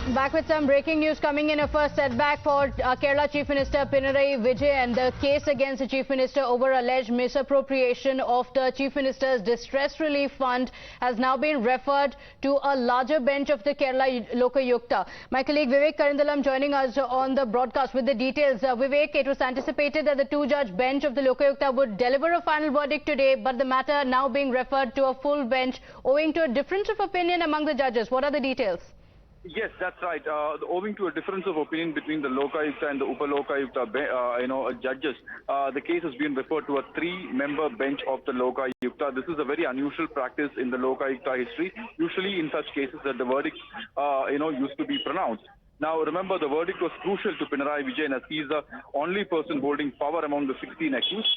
Back with some breaking news coming in. A first setback for Kerala Chief Minister Pinarayi Vijayan. The case against the Chief Minister over alleged misappropriation of the Chief Minister's Distress Relief Fund has now been referred to a larger bench of the Kerala Lokayukta. My colleague Vivek Karindalam joining us on the broadcast with the details. Vivek, it was anticipated that the two-judge bench of the Lokayukta would deliver a final verdict today, but the matter now being referred to a full bench owing to a difference of opinion among the judges. What are the details? Yes, that's right. Owing to a difference of opinion between the Lokayukta and the Ul-Rashid judges, the case has been referred to a three-member bench of the Lokayukta. This is a very unusual practice in the Lokayukta history. Usually, in such cases, that the verdict, used to be pronounced. Now, remember, the verdict was crucial to Pinarayi Vijayan as he is the only person holding power among the 16 accused.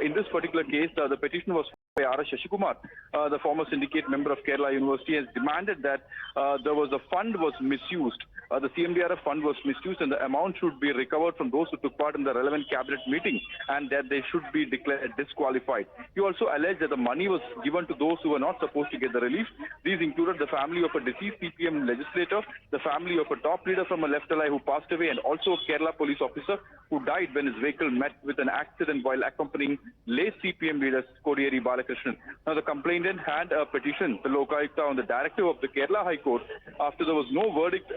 In this particular case, the petition was by Shashikumar, the former syndicate member of Kerala University, has demanded that the fund was misused. The CMDRF fund was misused and the amount should be recovered from those who took part in the relevant cabinet meeting and that they should be declared disqualified. He also alleged that the money was given to those who were not supposed to get the relief. These included the family of a deceased CPM legislator, the family of a top leader from a left ally who passed away, and also a Kerala police officer who died when his vehicle met with an accident while accompanying late CPM leader Kodiyeri Balakrishnan. Now, the complainant had a petition the Lokayukta on the directive of the Kerala High Court after there was no verdict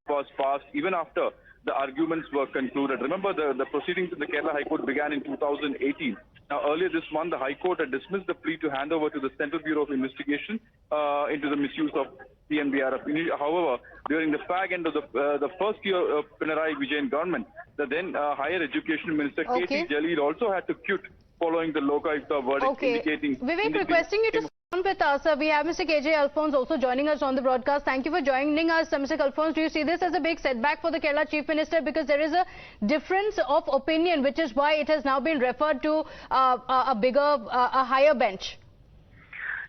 was passed, even after the arguments were concluded. Remember, the proceedings in the Kerala High Court began in 2018. Now, earlier this month, the High Court had dismissed the plea to hand over to the Central Bureau of Investigation into the misuse of CMDRF. However, during the fag end of the first year of Pinarayi Vijayan government, the then Higher Education Minister K.T. Jalil also had to quit following the Lokayukta verdict, indicating... Vivek, requesting you to stay on with us. We have Mr. K.J. Alphonse also joining us on the broadcast. Thank you for joining us, Mr. Alphonse. Do you see this as a big setback for the Kerala Chief Minister? Because there is a difference of opinion, which is why it has now been referred to a higher bench.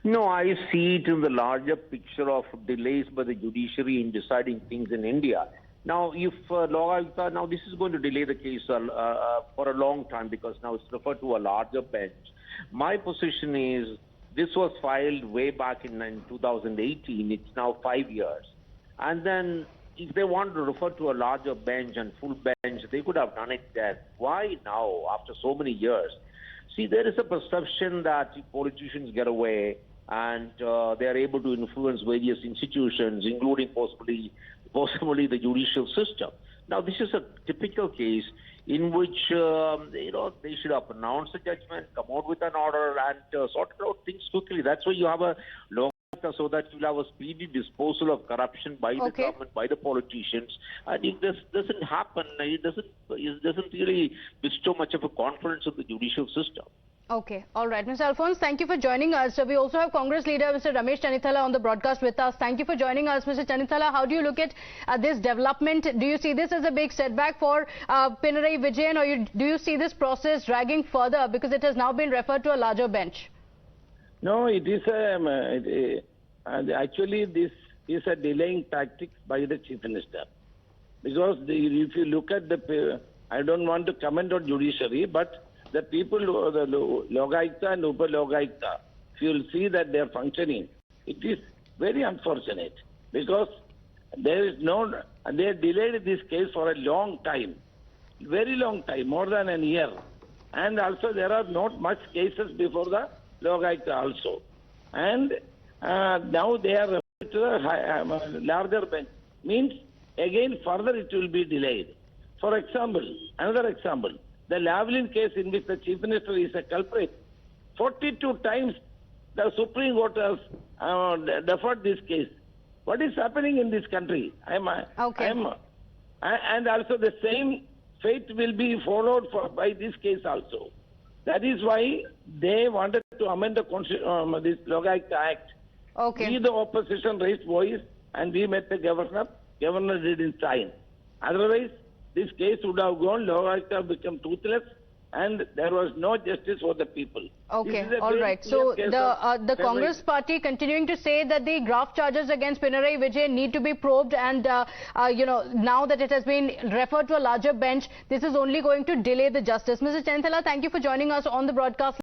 No, I see it in the larger picture of delays by the judiciary in deciding things in India. Now, if Lokayukta, now this is going to delay the case for a long time because now it's referred to a larger bench. My position is this was filed way back in 2018. It's now 5 years. And then if they want to refer to a larger bench and full bench, they could have done it then. Why now, after so many years? See, there is a perception that politicians get away and they are able to influence various institutions, including possibly the judicial system. Now, this is a typical case in which, they should have pronounced a judgment, come out with an order and sort out things quickly. That's why you have a law so that you'll have a speedy disposal of corruption by the government, by the politicians. And if this doesn't happen, it doesn't really bestow much of a confidence in the judicial system. Okay, all right. Mr. Alphonse, thank you for joining us. We also have Congress leader Mr. Ramesh Chanithala on the broadcast with us. Thank you for joining us, Mr. Chanithala. How do you look at this development? Do you see this as a big setback for Pinarayi Vijayan, or do you see this process dragging further because it has now been referred to a larger bench? No, it is actually this is a delaying tactic by the Chief Minister. Because if you look at I don't want to comment on judiciary, but the people, the Lokayukta and Upa-Lokayukta, if you will see that they are functioning, it is very unfortunate because they delayed this case for a long time, very long time, more than a year. And also there are not much cases before the Lokayukta also. And now they are referred to the larger bench. Means again further it will be delayed. For example, another example, the Lavalin case in which the Chief Minister is a culprit, 42 times the Supreme Court has deferred this case. What is happening in this country? And also the same fate will be followed by this case also. That is why they wanted to amend the this Lokayukta Act. We, the opposition, raised voice and we met the governor. Governor didn't sign. Otherwise, this case would have gone, Lokayukta become toothless, and there was no justice for the people. Okay, all right. So the Congress party continuing to say that the graft charges against Pinarayi Vijayan need to be probed, and now that it has been referred to a larger bench, this is only going to delay the justice. Mr. Chanithala, thank you for joining us on the broadcast.